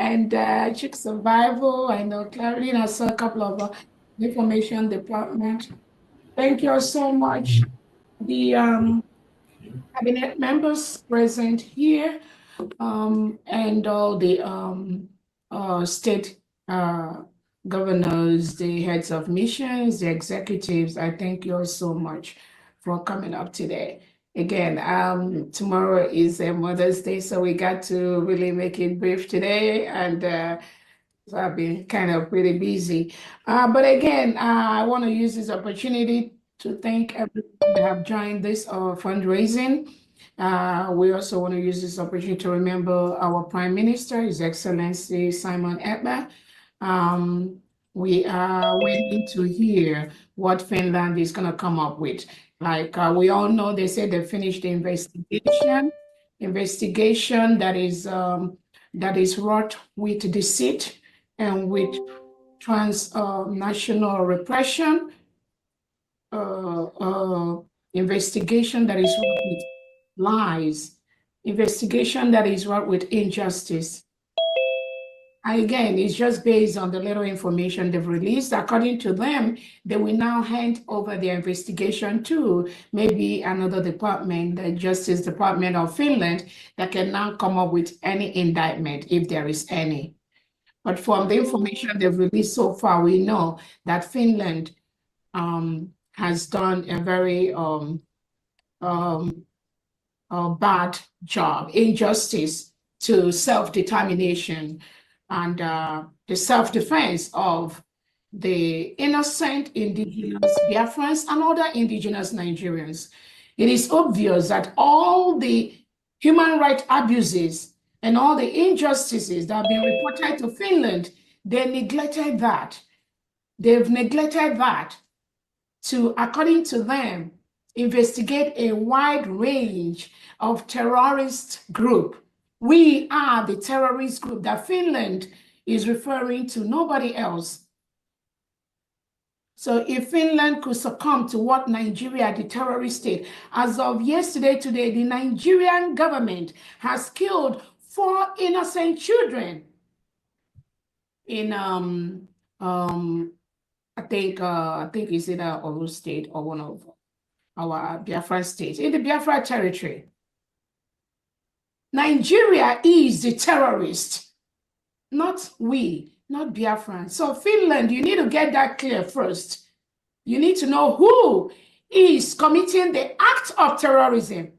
and chick survival. I know Clarine, I saw a couple of information department. Thank you so much. The cabinet members present here and all the state governors, the heads of missions, the executives. I thank you all so much for coming up today. Again, tomorrow is Mother's Day, so we got to really make it brief today, and so I've been kind of pretty busy. But again, I want to use this opportunity to thank everyone that have joined this fundraising. We also want to use this opportunity to remember our Prime Minister, His Excellency Simon Ekpa. We are waiting to hear what Finland is going to come up with. Like we all know, they said they finished the investigation that is wrought with deceit and with transnational repression, investigation that is wrought with lies, investigation that is wrought with injustice. Again, it's just based on the little information they've released. According to them, they will now hand over their investigation to maybe another department, the Justice Department of Finland, that can now come up with any indictment, if there is any. But from the information they've released so far, we know that Finland has done a very bad job, injustice to self-determination and the self-defense of the innocent indigenous Biafrans and other indigenous Nigerians. It is obvious that all the human rights abuses and all the injustices that have been reported to Finland, they neglected that. They've neglected that to, according to them, investigate a wide range of terrorist group. We are the terrorist group that Finland is referring to, nobody else. So if Finland could succumb to what Nigeria, the terrorist state, as of yesterday, today, the Nigerian government has killed 4 innocent children in I think it's either Oru State or one of our Biafra states, in the Biafra territory. Nigeria is the terrorist, not we, not Biafra. So Finland, you need to get that clear first. You need to know who is committing the act of terrorism.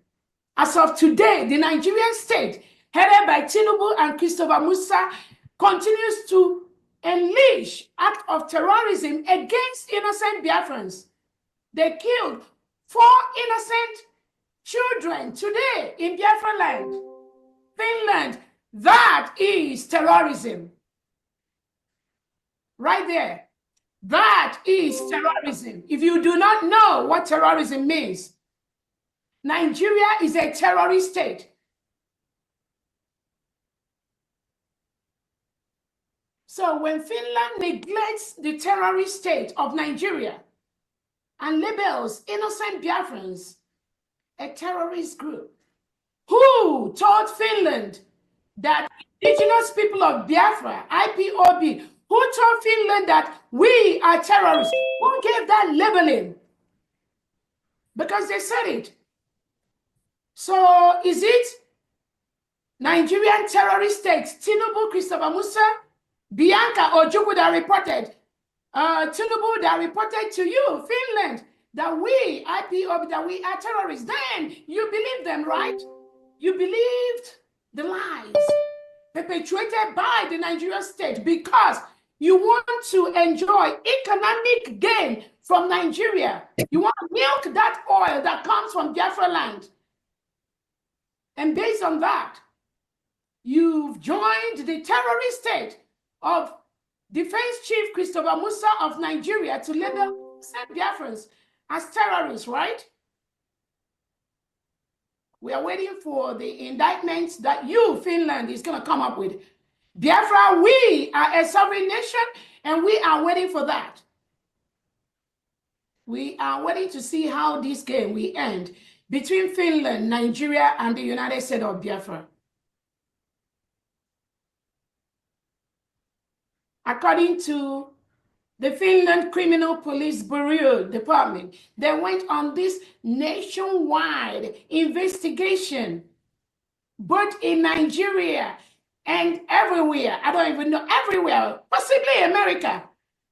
As of today, the Nigerian state, headed by Tinubu and Christopher Musa, continues to unleash act of terrorism against innocent Biafrans. They killed 4 innocent children today in Biafra land. Finland, that is terrorism. Right there. That is terrorism. If you do not know what terrorism means, Nigeria is a terrorist state. So when Finland neglects the terrorist state of Nigeria and labels innocent Biafrans a terrorist group, who told Finland that indigenous people of Biafra, IPOB, who told Finland that we are terrorists? Who gave that labeling? Because they said it. So is it Nigerian terrorist states, Tinubu, Christopher Musa, Bianca Ojukwu that reported, Tinubu that reported to you, Finland, that we, IPOB, that we are terrorists? Then you believe them, right? You believed the lies perpetuated by the Nigerian state because you want to enjoy economic gain from Nigeria. You want to milk that oil that comes from Biafra land. And based on that, you've joined the terrorist state of Defense Chief Christopher Musa of Nigeria to label Biafrans as terrorists, right? We are waiting for the indictments that you, Finland, is going to come up with. Biafra, we are a sovereign nation, and we are waiting for that. We are waiting to see how this game will end between Finland, Nigeria, and the United States of Biafra. according to the Finland Criminal Police Bureau Department, they went on this nationwide investigation, both in Nigeria and everywhere. I don't even know, everywhere, possibly America.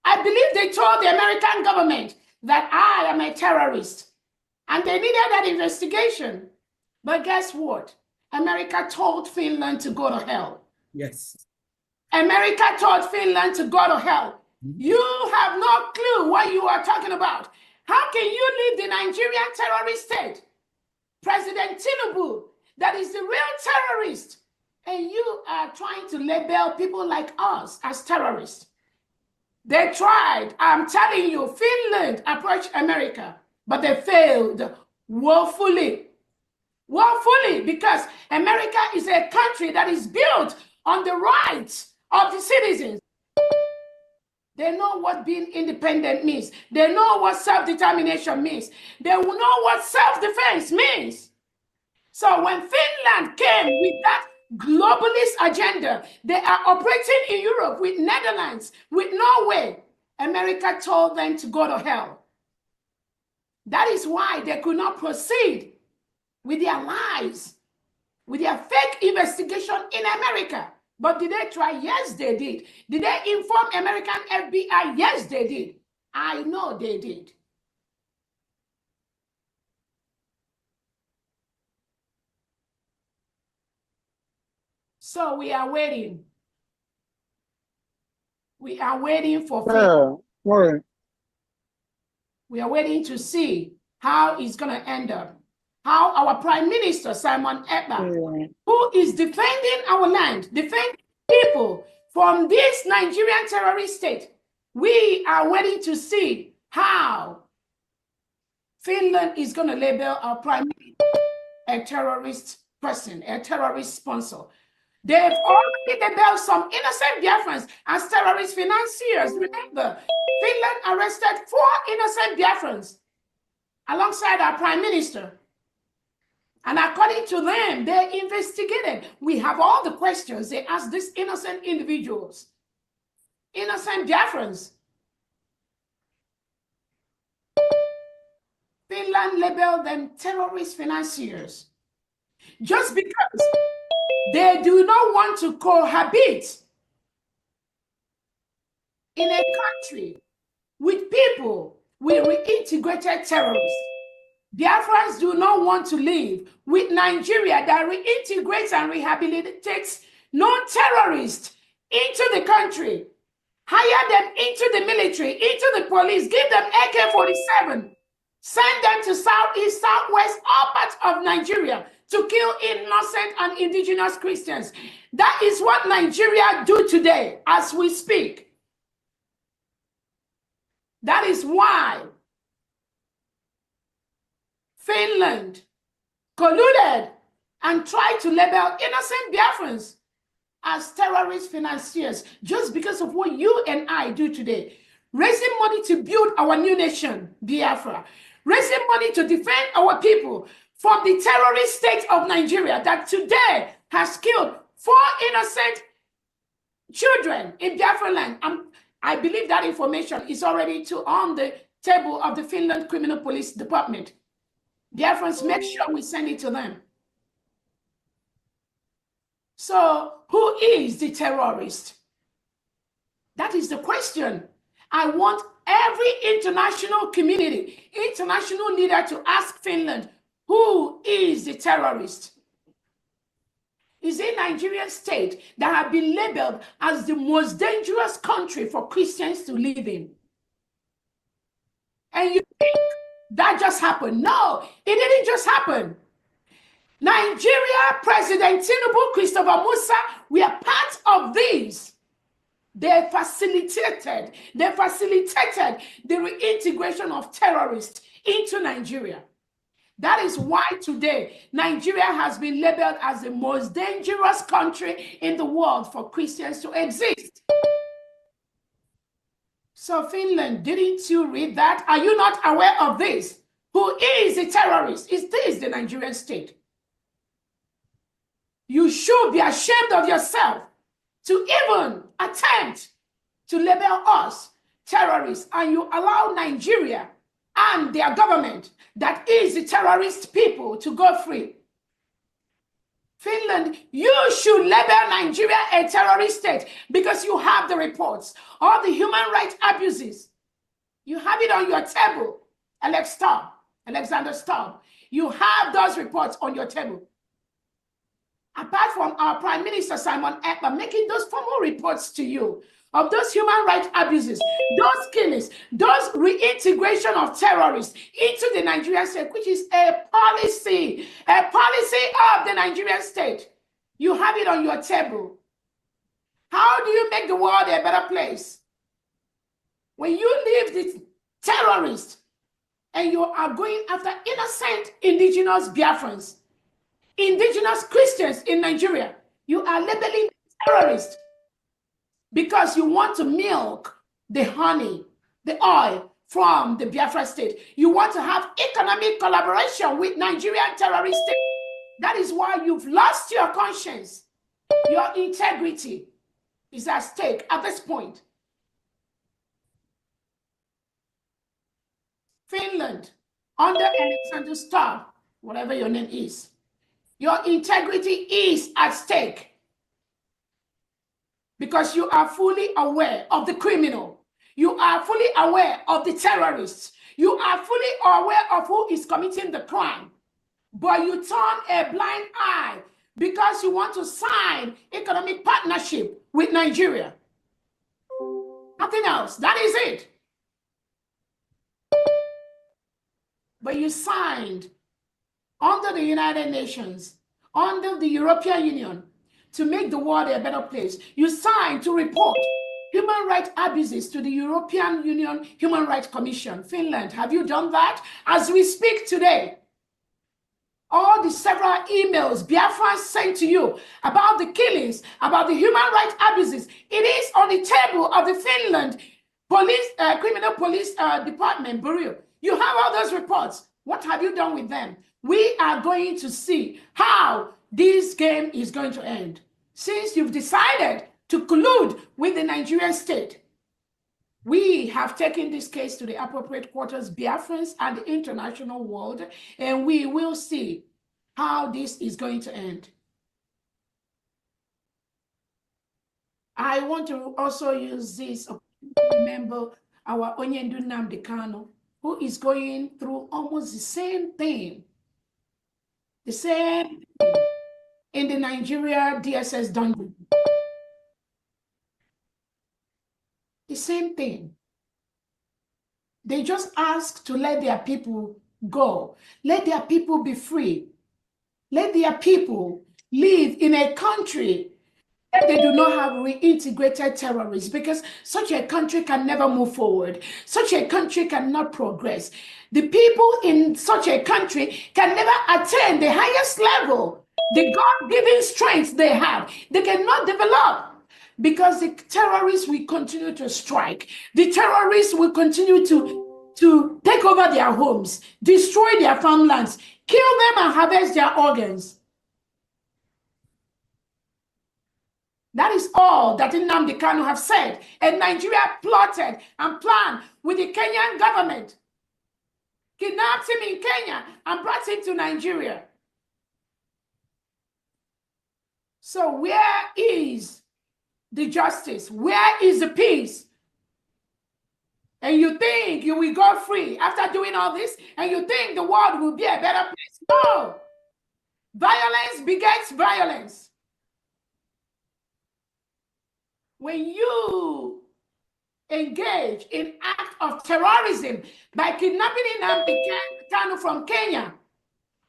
I believe they told the American government that I am a terrorist, and they needed that investigation. But guess what? America told Finland to go to hell. Yes. America told Finland to go to hell. You have no clue what you are talking about. How can you leave the Nigerian terrorist state? President Tinubu, that is the real terrorist, and you are trying to label people like us as terrorists. They tried. I'm telling you, Finland approached America, but they failed woefully. Woefully, because America is a country that is built on the rights of the citizens. They know what being independent means. They know what self-determination means. They know what self-defense means. So when Finland came with that globalist agenda, they are operating in Europe with Netherlands, with Norway. America told them to go to hell. That is why they could not proceed with their lies, with their fake investigation in America. But did they try? Yes, they did. Did they inform American FBI? Yes, they did. I know they did. So we are waiting. We are waiting for Right. We are waiting to see how it's going to end up. How our Prime Minister, Simon Ekpa, who is defending our land, defending people from this Nigerian terrorist state, we are waiting to see how Finland is going to label our Prime Minister a terrorist person, a terrorist sponsor. They've already labeled some innocent Biafrans as terrorist financiers. Remember, Finland arrested 4 innocent Biafrans alongside our Prime Minister. And according to them, they investigated. We have all the questions they asked these innocent individuals, innocent Biafrans. Finland labeled them terrorist financiers just because they do not want to cohabit in a country with people with reintegrated terrorists. Biafrans do not want to live with Nigeria that reintegrates and rehabilitates non-terrorists into the country, hire them into the military, into the police, give them AK-47, send them to southeast, southwest, all parts of Nigeria to kill innocent and indigenous Christians. That is what Nigeria do today as we speak. That is why Finland colluded and tried to label innocent Biafrans as terrorist financiers just because of what you and I do today. Raising money to build our new nation, Biafra. Raising money to defend our people from the terrorist state of Nigeria that today has killed 4 innocent children in Biafra land. I believe that information is already on the table of the Finland Criminal Police Department. Biafrans, make sure we send it to them. So who is the terrorist? That is the question. I want every international community, international leader to ask Finland, who is the terrorist? Is a Nigerian state that have been labeled as the most dangerous country for Christians to live in. And you think that just happened? No, it didn't just happen. Nigeria, President Tinubu, Christopher Musa, we are part of these. They facilitated the reintegration of terrorists into Nigeria. That is why today Nigeria has been labeled as the most dangerous country in the world for Christians to exist. So Finland, didn't you read that? Are you not aware of this? Who is a terrorist? Is this the Nigerian state? You should be ashamed of yourself to even attempt to label us terrorists, and you allow Nigeria and their government that is the terrorist people to go free. Finland, you should label Nigeria a terrorist state because you have the reports, all the human rights abuses. You have it on your table, Alexander Stubb. You have those reports on your table. Apart from our Prime Minister Simon Ekpa making those formal reports to you of those human rights abuses, those killings, those reintegration of terrorists into the Nigerian state, which is a policy of the Nigerian state. You have it on your table. How do you make the world a better place? When you leave the terrorists and you are going after innocent indigenous Biafrans, indigenous Christians in Nigeria, you are labeling terrorists because you want to milk the honey, the oil from the Biafra state. You want to have economic collaboration with Nigerian terrorist state. That is why you've lost your conscience. Your integrity is at stake at this point. Finland, under Alexander Stubb, whatever your name is, your integrity is at stake because you are fully aware of the criminal. You are fully aware of the terrorists. You are fully aware of who is committing the crime. But you turn a blind eye because you want to sign economic partnership with Nigeria. Nothing else. That is it. But you signed under the United Nations, under the European Union, to make the world a better place. You signed to report human rights abuses to the European Union Human Rights Commission. Finland, have you done that? As we speak today, all the several emails Biafra sent to you about the killings, about the human rights abuses, it is on the table of the Finland police, criminal police department bureau. You have all those reports. What have you done with them? We are going to see how this game is going to end. Since you've decided to collude with the Nigerian state, we have taken this case to the appropriate quarters, Biafrans and the international world, and we will see how this is going to end. I want to also use this opportunity to remember our Onyendu Nnamdi Kanu, who is going through almost the same thing. The same thing in the Nigeria DSS dungeon. The same thing. They just ask to let their people go. Let their people be free. Let their people live in a country that they do not have reintegrated terrorists, because such a country can never move forward. Such a country cannot progress. The people in such a country can never attain the highest level, the God-given strength they have. They cannot develop because the terrorists will continue to strike. The terrorists will continue to take over their homes, destroy their farmlands, kill them and harvest their organs. That is all that Nnamdi Kanu have said. And Nigeria plotted and planned with the Kenyan government, kidnapped him in Kenya and brought him to Nigeria. So where is the justice? Where is the peace? And you think you will go free after doing all this? And you think the world will be a better place? No. Violence begets violence. When you engage in act of terrorism by kidnapping Nnamdi Kanu from Kenya,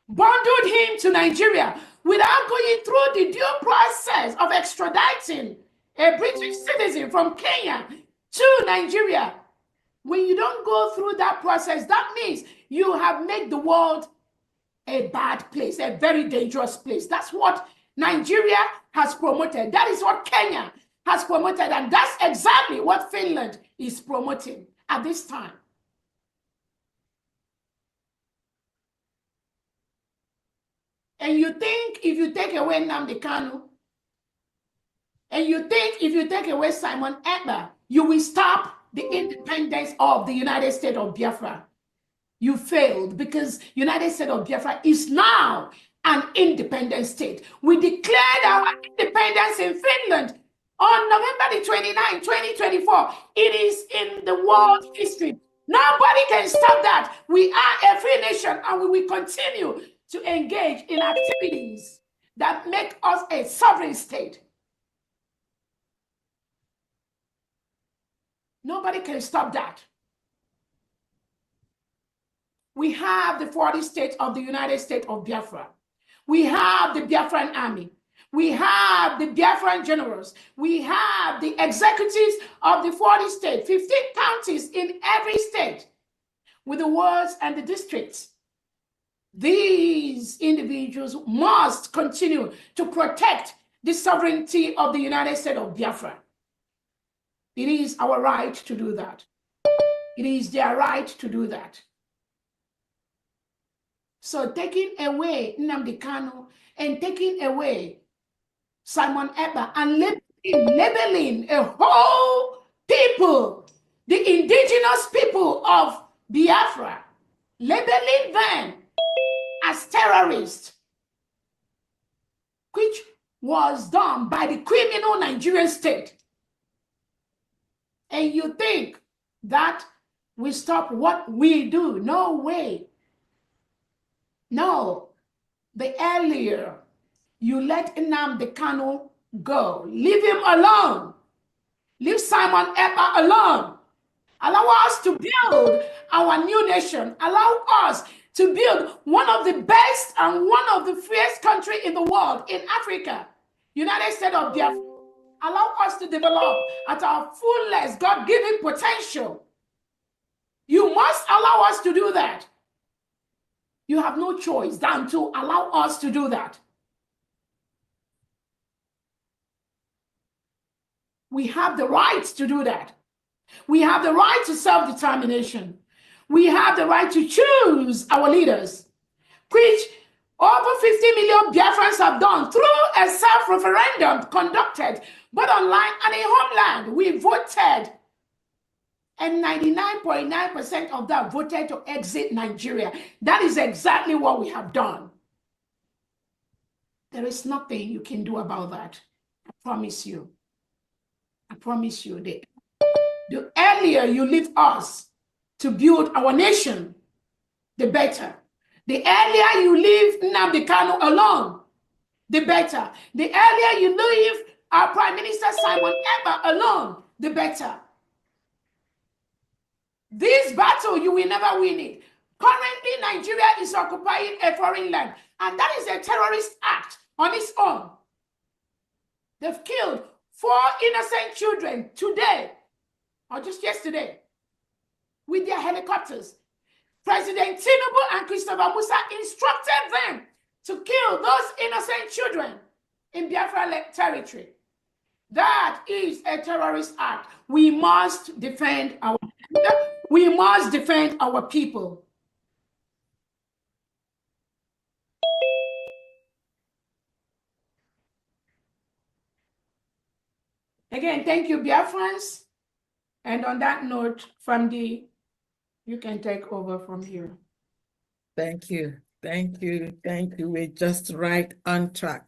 bundled him to Nigeria without going through the due process of extraditing a British citizen from Kenya to Nigeria, when you don't go through that process, that means you have made the world a bad place, a very dangerous place. That's what Nigeria has promoted. That is what Kenya has promoted, and that's exactly what Finland is promoting at this time. And you think if you take away Nnamdi Kanu And you think if you take away Simon Ekpa, you will stop the independence of the United States of Biafra. You failed, because United States of Biafra is now an independent state. We declared our independence in Finland on November the 29th, 2024. It is in the world history. Nobody can stop that. We are a free nation, and we will continue to engage in activities that make us a sovereign state. Nobody can stop that. We have the 40 states of the United States of Biafra. We have the Biafran army. We have the Biafran generals. We have the executives of the 40 states, 15 counties in every state, with the wards and the districts. These individuals must continue to protect the sovereignty of the United States of Biafra. It is our right to do that. It is their right to do that. So taking away Nnamdi Kanu and taking away Simon Ekpa and labeling a whole people, the indigenous people of Biafra, labeling them as terrorists, which was done by the criminal Nigerian state. And you think that will stop what we do? No way. No. The earlier you let Nnamdi Kanu go, leave him alone. Leave Simon Ekpa alone. Allow us to build our new nation. Allow us to build one of the best and one of the freest countries in the world, in Africa, United States of Biafra. Allow us to develop at our fullest God-given potential. You must allow us to do that. You have no choice than to allow us to do that. We have the right to do that. We have the right to self-determination. We have the right to choose our leaders, which over 50 million Biafrans have done through a self-referendum conducted both online and in homeland. We voted, and 99.9% of that voted to exit Nigeria. That is exactly what we have done. There is nothing you can do about that. I promise you. I promise you. The earlier you leave us to build our nation, the better. The earlier you leave Nnamdi Kanu alone, the better. The earlier you leave our Prime Minister Simon Ekpa alone, the better. This battle, you will never win it. Currently, Nigeria is occupying a foreign land, and that is a terrorist act on its own. They've killed 4 innocent children today, or just yesterday, with their helicopters. President Tinubu and Christopher Musa instructed them to kill those innocent children in Biafra territory. That is a terrorist act. We must defend our land. We must defend our people. Again, thank you, Biafrans. And on that note, Famdi, you can take over from here. Thank you. Thank you. Thank you. We're just right on track.